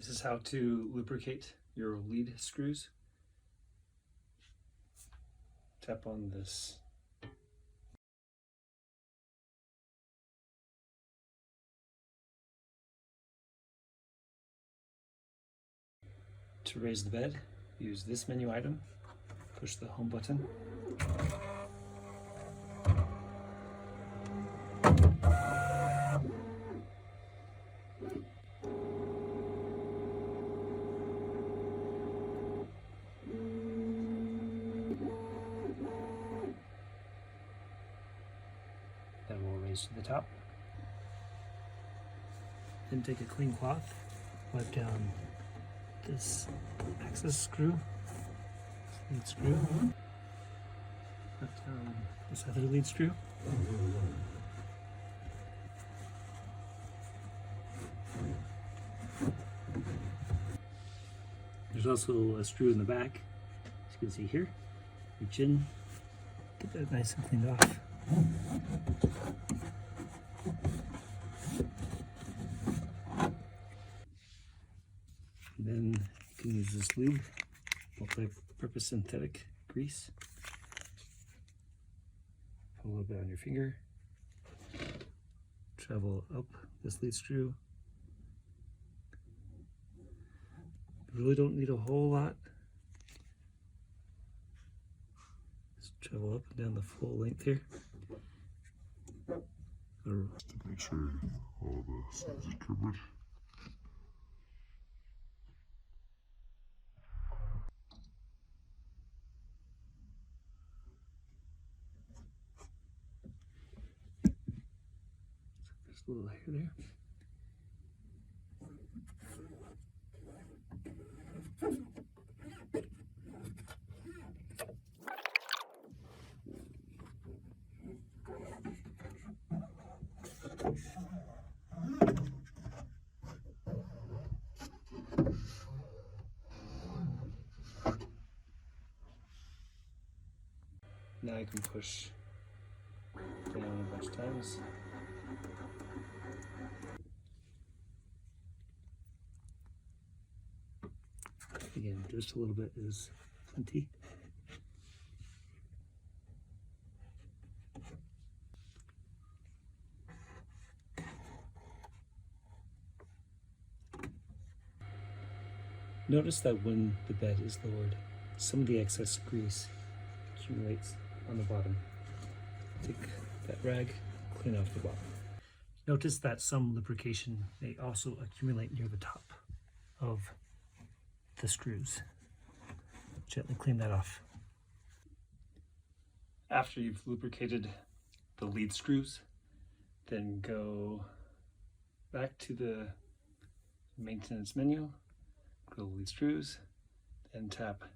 This is how to lubricate your lead screws. Tap on this to raise the bed. Use this menu item, push the home button. That will raise to the top. Then take a clean cloth, wipe down this access screw, lead screw, wipe down this other lead screw. There's also a screw in the back, as you can see here. Reach in, get that nice and cleaned off. And then you can use this lube, multi-purpose synthetic grease. Put a little bit on your finger. Travel up this lead screw. You really don't need a whole lot. Just travel up and down the full length here. To make sure all the sides are covered. There's a little hair there. Now you can push down a bunch of times. Again, just a little bit is plenty. Notice that when the bed is lowered, some of the excess grease accumulates on the bottom. Take that rag, clean off the bottom. Notice that some lubrication may also accumulate near the top of the screws. Gently clean that off. After you've lubricated the lead screws, then go back to the maintenance menu, go to lead screws, then tap